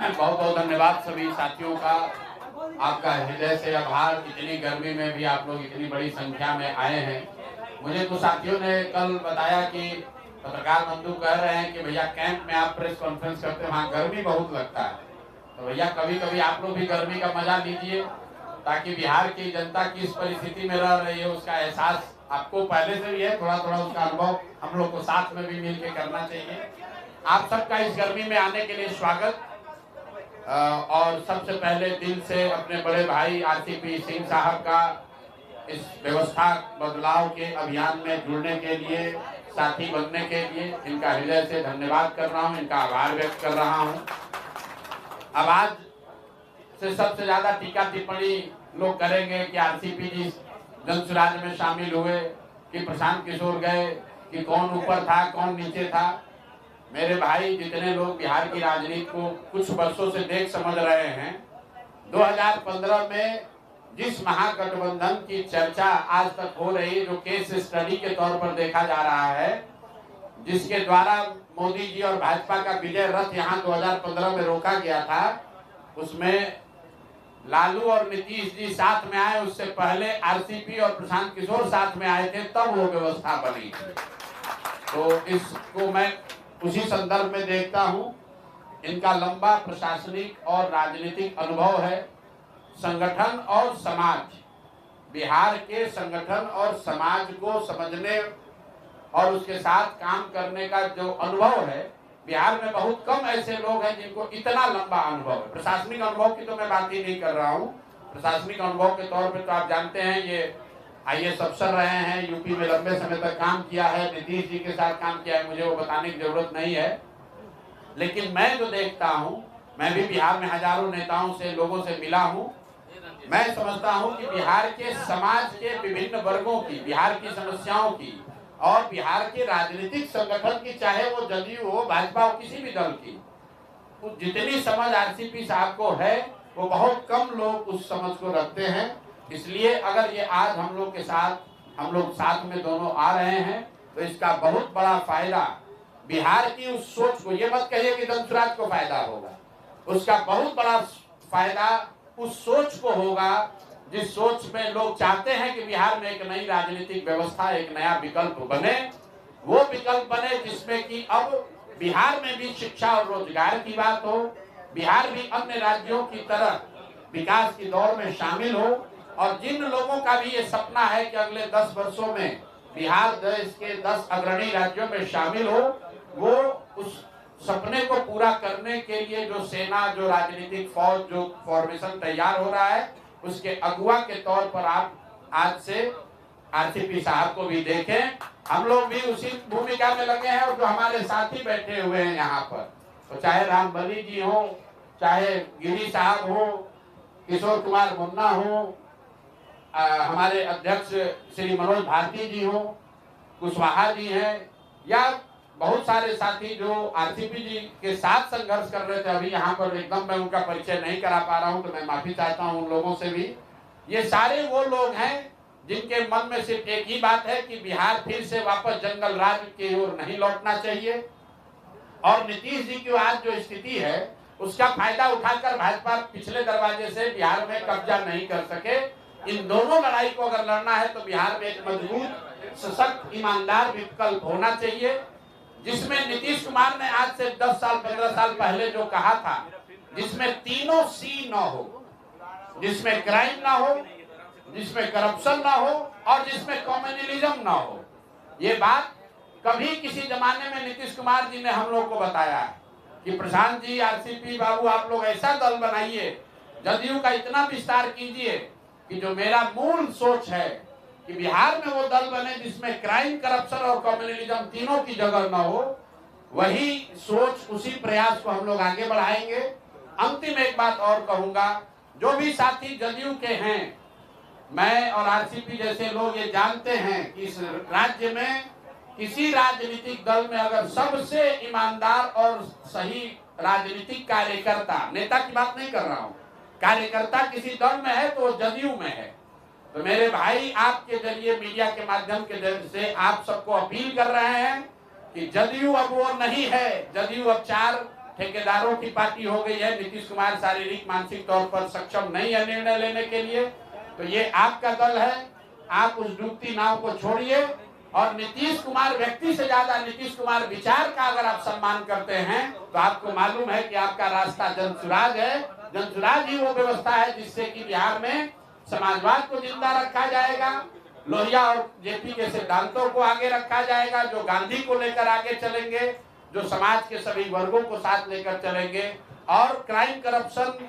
बहुत बहुत धन्यवाद सभी साथियों का, आपका हृदय से आभार। इतनी गर्मी में भी आप लोग इतनी बड़ी संख्या में आए हैं। मुझे कुछ साथियों ने कल बताया कि पत्रकार बंधु कह रहे हैं कि भैया कैंप में आप प्रेस कॉन्फ्रेंस करते हैं, वहाँ गर्मी बहुत लगता है। तो भैया कभी कभी आप लोग भी गर्मी का मजा लीजिए, ताकि बिहार की जनता किस परिस्थिति में रह रही है उसका एहसास आपको पहले से भी है, थोड़ा थोड़ा उसका अनुभव हम लोग को साथ में भी मिल के करना चाहिए। आप सबका इस गर्मी में आने के लिए स्वागत। और सबसे पहले दिल से अपने बड़े भाई आरसीपी सिंह साहब का इस व्यवस्था बदलाव के अभियान में जुड़ने के लिए, साथी बनने के लिए इनका हृदय से धन्यवाद कर रहा हूं, इनका आभार व्यक्त कर रहा हूं। अब आज से सबसे ज्यादा टीका टिप्पणी लोग करेंगे कि आरसीपी जी जनसुराज में शामिल हुए, कि प्रशांत किशोर गए, कि कौन ऊपर था कौन नीचे था। मेरे भाई, जितने लोग बिहार की राजनीति को कुछ वर्षों से देख समझ रहे हैं, 2015 में जिस महागठबंधन की चर्चा आज तक हो रही, जो केस स्टडी के तौर पर देखा जा रहा है, जिसके द्वारा मोदी जी और भाजपा का विजय रथ यहाँ 2015 में रोका गया था, उसमें लालू और नीतीश जी साथ में आए। उससे पहले आरसीपी और प्रशांत किशोर साथ में आए थे, तब वो व्यवस्था बनी थी। तो इसको मैं उसी संदर्भ में देखता हूं। इनका लंबा प्रशासनिक और राजनीतिक अनुभव है। संगठन और समाज, बिहार के संगठन और समाज को समझने और उसके साथ काम करने का जो अनुभव है, बिहार में बहुत कम ऐसे लोग हैं जिनको इतना लंबा अनुभव है। प्रशासनिक अनुभव की तो मैं बात ही नहीं कर रहा हूँ। प्रशासनिक अनुभव के तौर पे तो आप जानते हैं, ये आईएएस अफसर रहे हैं, यूपी में लंबे समय तक काम किया है, नीतीश जी के साथ काम किया है, मुझे वो बताने की जरूरत नहीं है। लेकिन मैं जो देखता हूँ, मैं भी बिहार में हजारों नेताओं से, लोगों से मिला हूँ, मैं समझता हूँ कि बिहार के समाज के विभिन्न वर्गों की, बिहार की समस्याओं की और बिहार के राजनीतिक संगठन की, चाहे वो जदयू हो, भाजपा हो, किसी भी दल की, जितनी समझ आरसीपी साहब को है, वो बहुत कम लोग उस समझ को रखते हैं। इसलिए अगर ये आज हम लोग के साथ, हम लोग साथ में दोनों आ रहे हैं, तो इसका बहुत बड़ा फायदा बिहार की उस सोच को, ये मत कहिए कि जनसुराज को फायदा होगा, उसका बहुत बड़ा फायदा उस सोच को होगा, जिस सोच में लोग चाहते हैं कि बिहार में एक नई राजनीतिक व्यवस्था, एक नया विकल्प बने। वो विकल्प बने जिसमें कि अब बिहार में भी शिक्षा और रोजगार की बात हो, बिहार भी अन्य राज्यों की तरह विकास की दौड़ में शामिल हो, और जिन लोगों का भी ये सपना है कि अगले 10 वर्षों में बिहार देश के 10 अग्रणी राज्यों में शामिल हो, वो उस सपने को पूरा करने के लिए जो सेना, जो राजनीतिक फौज, जो फॉर्मेशन तैयार हो रहा है, उसके अगुवा के तौर पर आप आज से आरसीपी साहब को भी देखें। हम लोग भी उसी भूमिका में लगे हैं, और जो हमारे साथी बैठे हुए हैं यहाँ पर, तो चाहे राम बली जी हो, चाहे गिरी साहब हो, किशोर कुमार मुन्ना हो, हमारे अध्यक्ष श्री मनोज भारती जी हो, कुशवाहा जी हैं, या बहुत सारे साथी जो आरसीपी जी के साथ संघर्ष कर रहे थे। अभी यहाँ पर एकदम मैं उनका परिचय नहीं करा पा रहा हूँ, तो मैं माफी चाहता हूँ उन लोगों से भी। ये सारे वो लोग हैं जिनके मन में सिर्फ एक ही बात है कि बिहार फिर से वापस जंगल राज की ओर नहीं लौटना चाहिए, और नीतीश जी की आज जो स्थिति है उसका फायदा उठाकर भाजपा पिछले दरवाजे से बिहार में कब्जा नहीं कर सके। इन दोनों लड़ाई को अगर लड़ना है तो बिहार में एक मजबूत, सशक्त, ईमानदार विकल्प होना चाहिए, जिसमें नीतीश कुमार ने आज से 10 साल 15 साल पहले जो कहा था, जिसमें तीनों सी न हो, जिसमें क्राइम ना हो, जिसमें करप्शन ना हो, और जिसमें कम्युनलिज्म ना हो। ये बात कभी किसी जमाने में नीतीश कुमार जी ने हम लोग को बताया है कि प्रशांत जी, आरसीपी बाबू, आप लोग ऐसा दल बनाइए, जदयू का इतना विस्तार कीजिए कि जो मेरा मूल सोच है कि बिहार में वो दल बने जिसमें क्राइम, करप्शन और कम्युनलिज्म तीनों की जगह न हो। वही सोच, उसी प्रयास को हम लोग आगे बढ़ाएंगे। अंतिम एक बात और कहूंगा, जो भी साथी जदयू के हैं, मैं और आरसीपी जैसे लोग ये जानते हैं कि इस राज्य में किसी राजनीतिक दल में अगर सबसे ईमानदार और सही राजनीतिक कार्यकर्ता, नेता की बात नहीं कर रहा हूं, कार्यकर्ता किसी दल में है तो जदयू में है। तो मेरे भाई, आपके जरिए, मीडिया के माध्यम के जरिए से आप सबको अपील कर रहे हैं कि जदयू अब वो नहीं है। जदयू अब 4 ठेकेदारों की पार्टी हो गई है। नीतीश कुमार शारीरिक मानसिक तौर पर सक्षम नहीं है निर्णय लेने के लिए। तो ये आपका दल है, आप उस डूबती नाव को छोड़िए। और नीतीश कुमार व्यक्ति से ज्यादा नीतीश कुमार विचार का अगर आप सम्मान करते हैं तो आपको मालूम है कि आपका रास्ता जनसुराज है। जनसुराज ही वो व्यवस्था है जिससे कि बिहार में समाजवाद को जिंदा रखा जाएगा, लोहिया और जेपी के सिद्धांतों को आगे रखा जाएगा, जो गांधी को लेकर आगे चलेंगे, जो समाज के सभी वर्गों को साथ लेकर चलेंगे, और क्राइम करप्शन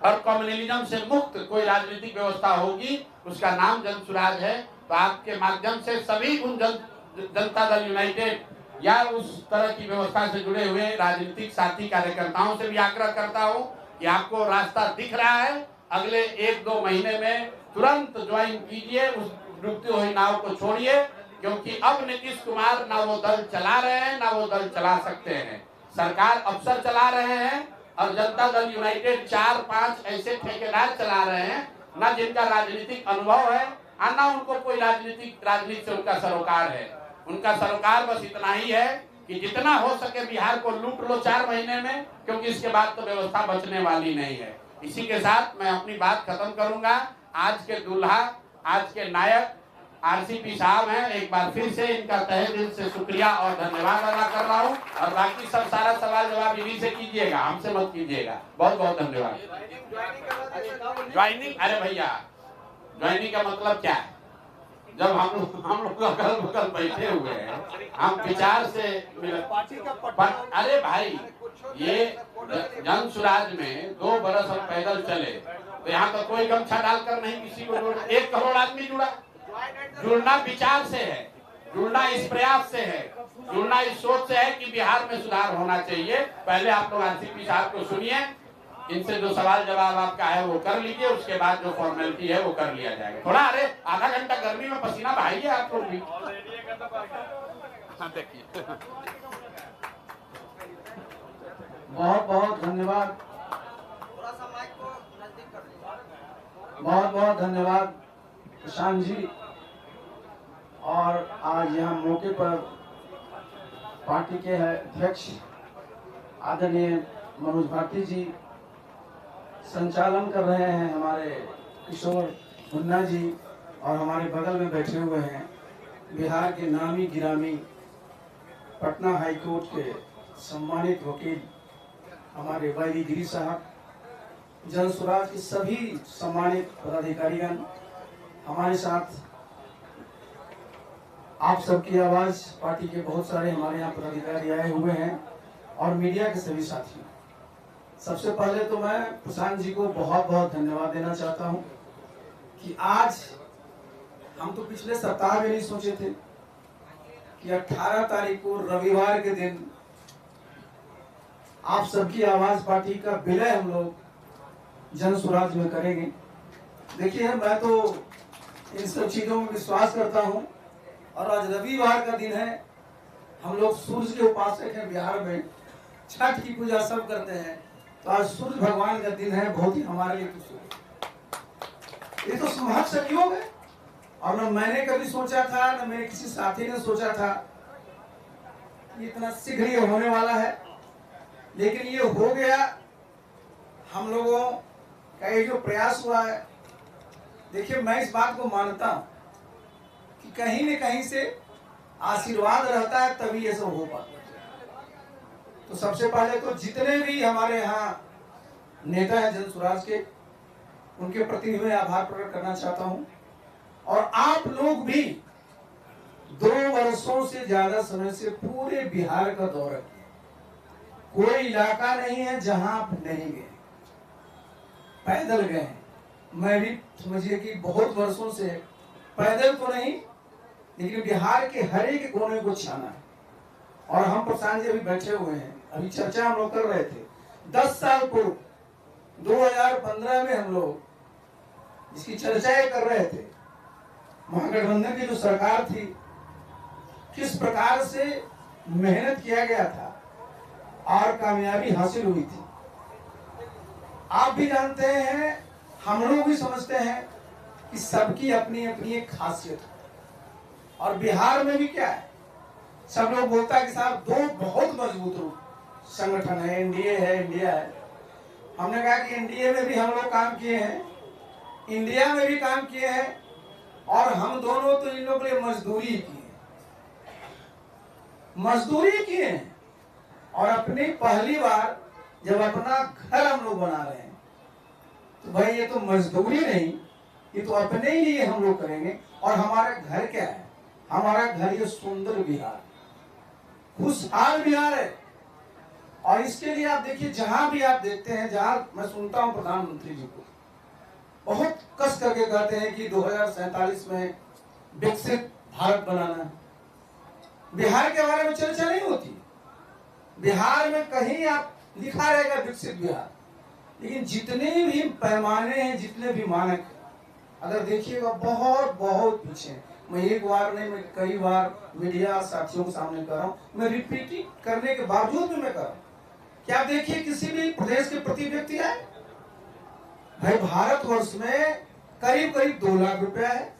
और कम्युनलिज्म से मुक्त कोई राजनीतिक व्यवस्था होगी, उसका नाम जनसुराज है। तो आपके माध्यम से सभी उन जनता दल यूनाइटेड या उस तरह की व्यवस्था से जुड़े हुए राजनीतिक साथी कार्यकर्ताओं से भी आग्रह करता हूं कि आपको रास्ता दिख रहा है, अगले 1-2 महीने में तुरंत ज्वाइन कीजिए, उस डूबती हुई नाव को छोड़िए, क्योंकि अब नीतीश कुमार ना वो दल चला रहे हैं ना वो दल चला सकते हैं। सरकार अफसर चला रहे हैं और जनता दल यूनाइटेड 4-5 ऐसे ठेकेदार चला रहे हैं, ना जिनका राजनीतिक अनुभव है और ना उनको कोई राजनीति से उनका सरोकार है। उनका सरोकार बस इतना ही है कि जितना हो सके बिहार को लूट लो 4 महीने में, क्योंकि इसके बाद तो व्यवस्था बचने वाली नहीं है। इसी के साथ मैं अपनी बात खत्म करूंगा। आज के दूल्हा, आज के नायक आरसीपी साहब हैं। एक बार फिर से इनका तहे दिल से शुक्रिया और धन्यवाद अदा कर रहा हूं। और बाकी सब सारा सवाल जवाब इन्हीं से कीजिएगा, हमसे मत कीजिएगा। बहुत बहुत धन्यवाद। ज्वाइनिंग, अरे भैया ज्वाइनिंग का मतलब क्या है? जब हम लोग अगल बगल बैठे हुए हैं, हम विचार से, अरे भाई ये जनसुराज में 2 बरस हम पैदल चले, तो यहाँ तो कोई गमछा डालकर नहीं किसी को 1 करोड़ आदमी जुड़ा। जुड़ना विचार से है, जुड़ना इस प्रयास से है, जुड़ना इस सोच से है कि बिहार में सुधार होना चाहिए। पहले आप लोग आरसीपी साहब को सुनिए, इनसे जो सवाल जवाब आपका है वो कर लीजिए, उसके बाद जो फॉर्मेलिटी है वो कर लिया जाएगा। थोड़ा अरे आधा घंटा गर्मी में पसीना बहाइए आप लोग भी। देखिए, बहुत बहुत धन्यवाद, बहुत बहुत धन्यवाद प्रशांत जी। और आज यहाँ मौके पर पार्टी के अध्यक्ष आदरणीय मनोज भारती जी संचालन कर रहे हैं, हमारे किशोर मुन्ना जी, और हमारे बगल में बैठे हुए हैं बिहार के नामी गिरामी पटना हाई कोर्ट के सम्मानित वकील हमारे वाई गिरी साहब, जनसुराज के सभी सम्मानित पदाधिकारीगण हमारे साथ। आप सबकी आवाज, पार्टी के बहुत सारे हमारे यहाँ पदाधिकारी आए हुए हैं और मीडिया के सभी साथी। सबसे पहले तो मैं प्रशांत जी को बहुत बहुत धन्यवाद देना चाहता हूं कि आज हम तो पिछले सप्ताह में नहीं सोचे थे कि 18 तारीख को रविवार के दिन आप सबकी आवाज पार्टी का विलय हम लोग जनसुराज में करेंगे। देखिए, मैं तो इन सब चीजों में विश्वास करता हूं, और आज रविवार का दिन है, हम लोग सूर्य के उपासक हैं बिहार में, छठ की पूजा सब करते हैं, तो आज सूर्य भगवान का दिन है, बहुत ही हमारे लिए ये तो सुहाग संयोग है। और न मैंने कभी सोचा था, न मेरे किसी साथी ने सोचा था कि इतना शीघ्र ये होने वाला है, लेकिन ये हो गया। हम लोगों का ये जो प्रयास हुआ है, देखिए मैं इस बात को मानता हूं कि कहीं न कहीं से आशीर्वाद रहता है, तभी ये सब हो पाता है। तो सबसे पहले तो जितने भी हमारे यहाँ नेता हैं जनसुराज के, उनके प्रति मैं आभार प्रकट करना चाहता हूं। और आप लोग भी 2 वर्षों से ज्यादा समय से पूरे बिहार का दौरा किया, कोई इलाका नहीं है जहां आप नहीं गए, पैदल गए। मैं भी समझिए कि बहुत वर्षों से पैदल तो नहीं, लेकिन बिहार के हर एक कोने को छाना है। और हम प्रशांत जी अभी बैठे हुए हैं, अभी चर्चा हम लोग कर रहे थे 10 साल पूर्व 2015 में हम लोग जिसकी चर्चाएं कर रहे थे, महागठबंधन की जो सरकार थी, किस प्रकार से मेहनत किया गया था और कामयाबी हासिल हुई थी। आप भी जानते हैं, हम लोग भी समझते हैं कि सबकी अपनी अपनी एक खासियत है। और बिहार में भी क्या है, सब लोग बोलता है कि साहब 2 बहुत मजबूत रूप, संगठन है, एनडीए है, इंडिया है। हमने कहा कि एनडीए में भी हम लोग काम किए हैं, इंडिया में भी काम किए हैं, और हम दोनों तो इन लोगों के लिए मजदूरी किए, मजदूरी किए हैं। और अपनी पहली बार जब अपना घर हम लोग बना रहे हैं तो भाई ये तो मजदूरी नहीं, ये तो अपने ही लिए हम लोग करेंगे। और हमारा घर क्या है? हमारा घर ये सुंदर बिहार, खुशहाल बिहार है। और इसके लिए आप देखिए, जहां भी आप देखते हैं, जहां मैं सुनता हूं प्रधानमंत्री जी को बहुत कस करके कहते हैं कि 2047 में विकसित भारत बनाना है, बिहार के बारे में चर्चा नहीं होती। बिहार में कहीं आप लिखा रहेगा विकसित बिहार, लेकिन जितने भी पैमाने हैं, जितने भी मानक हैं, अगर देखिएगा बहुत बहुत पीछे हैं। मैं एक बार नहीं, मैं कई बार मीडिया साथियों के सामने कर रहा हूँ, मैं रिपीटिंग करने के बावजूद भी मैं कर रहा हूँ। क्या देखिए किसी भी प्रदेश के प्रति व्यक्ति है भाई, भारतवर्ष में करीब करीब 2 लाख रुपया है,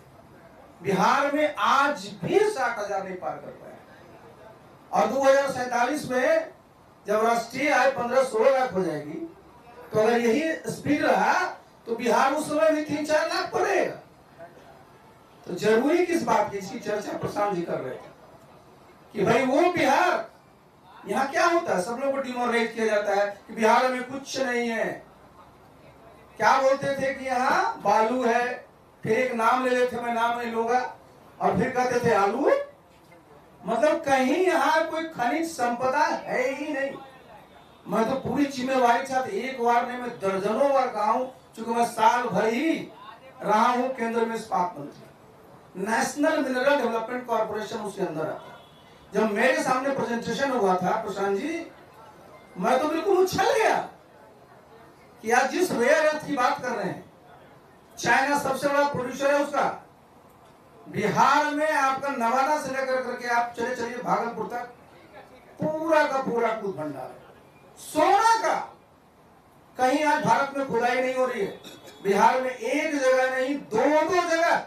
बिहार में आज भी 60,000 नहीं पार कर पाया। और 2047 में जब राष्ट्रीय आय 15-16 लाख हो जाएगी, तो अगर यही स्पीड रहा तो बिहार उस समय भी 3-4 लाख पड़ेगा। तो जरूरी किस बात की, इसकी चर्चा प्रशांत जी कर रहे थे कि भाई वो बिहार, यहाँ क्या होता है, सब लोगों को डिमोरलाइज किया जाता है कि बिहार में कुछ नहीं है। क्या बोलते थे कि यहाँ बालू है, फिर एक नाम ले लेते, मैं नाम नहीं लूंगा, और फिर कहते थे आलू। मतलब कहीं यहाँ कोई खनिज संपदा है ही नहीं। मैं तो पूरी जिम्मेवारी के साथ एक बार नहीं, मैं दर्जनों बार कहा हूं, चूंकि मैं साल भर ही रहा हूं केंद्र में इस्पात मंत्री, नेशनल मिनरल डेवलपमेंट कॉर्पोरेशन उसके अंदर आता है। जब मेरे सामने प्रेजेंटेशन हुआ था प्रशांत जी, मैं तो बिल्कुल उछल गया कि आज जिस रेयर अर्थ की बात कर रहे हैं, चाइना सबसे बड़ा प्रोड्यूसर है उसका, बिहार में आपका नवादा से लेकर करके आप चले चलिए भागलपुर तक पूरा का पूरा कूद भंडार है सोना का। कहीं आज भारत में खुदाई नहीं हो रही है, बिहार में एक जगह नहीं 2-2 जगह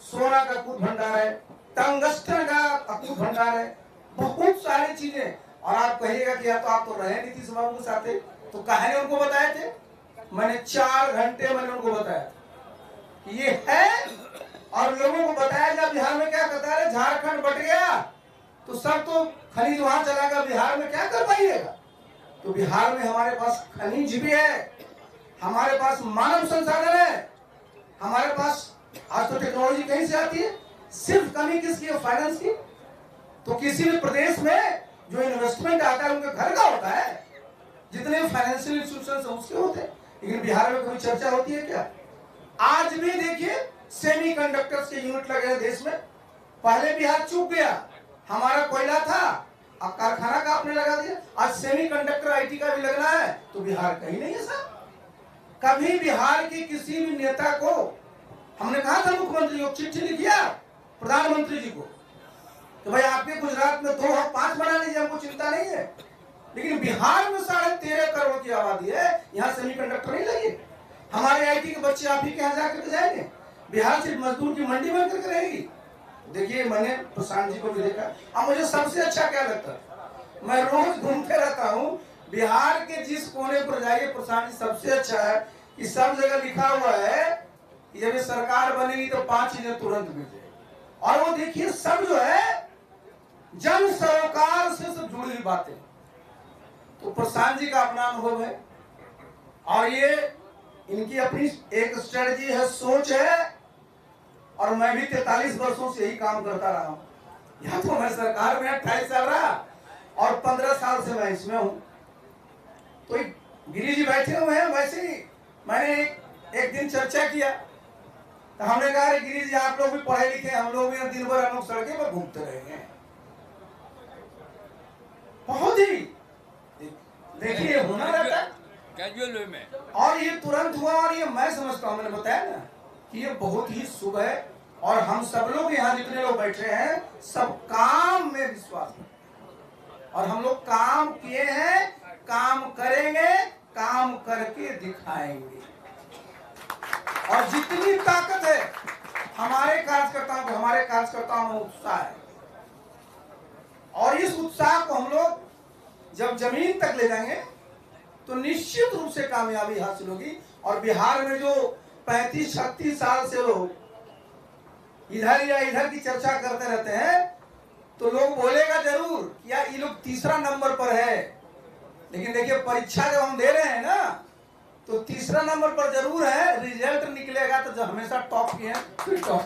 सोना का कूद भंडार है, टंगस्टन का कूद भंडार है, बहुत सारी चीजें। और आप कहिएगा कि या तो आप तो रहे नीतीश बाबू के साथ, तो कहानी उनको बताए थे, मैंने 4 घंटे मैंने उनको बताया ये है। और लोगों को बताया जा बिहार में क्या करता है, झारखंड बट गया तो सब तो खनिज वहां चला गया, बिहार में क्या कर पाइएगा। तो बिहार में हमारे पास खनिज भी है, हमारे पास मानव संसाधन है, हमारे पास आज तो टेक्नोलॉजी कहीं से आती है। सिर्फ कमी किसकी है? फाइनेंस की। तो किसी भी प्रदेश में जो इन्वेस्टमेंट आता है उनके घर का होता है, जितने फाइनेंशियल इंस्टीट्यूशन उसके होते हैं। लेकिन बिहार में कोई चर्चा होती है क्या? आज भी देखिए सेमी कंडक्टर्स के यूनिट लगे हैं देश में। पहले बिहार चूक गया, हमारा कोयला था, अब कारखाना का आपने लगा दिया, आज सेमी कंडक्टर आईटी का भी लगना है, तो बिहार कहीं नहीं है सर। कभी बिहार के किसी भी नेता को हमने कहा था, मुख्यमंत्री को चिट्ठी लिखिया प्रधानमंत्री जी को, तो भाई आपके गुजरात में 2 और 5 बना लीजिए, हमको चिंता नहीं है, लेकिन बिहार में 13.5 करोड़ की आबादी है, यहाँ सेमीकंडक्टर नहीं लगे। हमारे आईटी के बच्चे आप ही के यहाँ जाकर जाएंगे, बिहार सिर्फ मजदूर की मंडी बन करके रहेगी। देखिए मैंने प्रशांत जी को भी देखा। अब मुझे सबसे अच्छा क्या लगता है, मैं रोज घूमते रहता हूँ, बिहार के जिस कोने पर जाइए प्रशांत जी, सबसे अच्छा है कि सब जगह लिखा हुआ है कि जब ये सरकार बनेगी तो 5 चीजें तुरंत मिल जाएगी। और वो देखिए सब जो है जन सरोकार से सब जुड़ी हुई बातें। तो प्रशांत जी का अपना अनुभव है, और ये इनकी अपनी एक स्ट्रेटजी है, सोच है। और मैं भी 43 वर्षों से यही काम करता रहा हूं। यहाँ तो मैं सरकार में 28 साल रहा और 15 साल से मैं इसमें हूं। तो गिरी जी बैठे हुए हैं, वैसे ही मैंने एक दिन चर्चा किया, तो हमने कहा गिरी जी आप लोग भी पढ़े लिखे, हम लोग भी दिन भर हम लोग सड़कें पर घूमते रहेंगे। बहुत ही देखिए होना रहता है कैजुअल वे में, और ये तुरंत हुआ। और ये मैं समझता हूं, मैंने बताया ना कि ये बहुत ही शुभ है। और हम सब लोग यहाँ जितने लोग बैठे हैं सब काम में विश्वास करते, और हम लोग काम किए हैं, काम करेंगे, काम करके दिखाएंगे। और जितनी ताकत है हमारे कार्यकर्ताओं में उत्साह है, और इस उत्साह को हम लोग जब जमीन तक ले जाएंगे तो निश्चित रूप से कामयाबी हासिल होगी। और बिहार में जो 35-36 साल से लोग इधर या इधर की चर्चा करते रहते हैं, तो लोग बोलेगा जरूर कि यार ये लोग तीसरा नंबर पर है, लेकिन देखिए परीक्षा जब हम दे रहे हैं ना, तो तीसरा नंबर पर जरूर है, रिजल्ट निकलेगा तो जो हमेशा टॉप किए हैं फिर टॉप।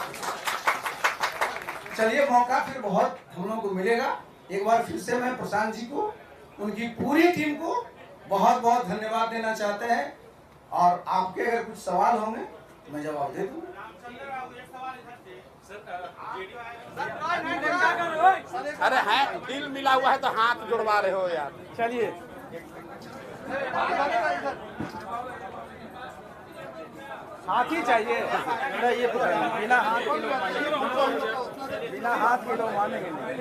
चलिए मौका फिर बहुत हम लोगों को मिलेगा। एक बार फिर से मैं प्रशांत जी को, उनकी पूरी टीम को बहुत बहुत धन्यवाद देना चाहते हैं। और आपके अगर कुछ सवाल होंगे तो मैं जवाब दे दूँ। अरे है दिल मिला हुआ है तो हाथ जुड़वा रहे हो यार। चलिए हाथ ही चाहिए। ये बिना हाथ के लोग मानेंगे नहीं।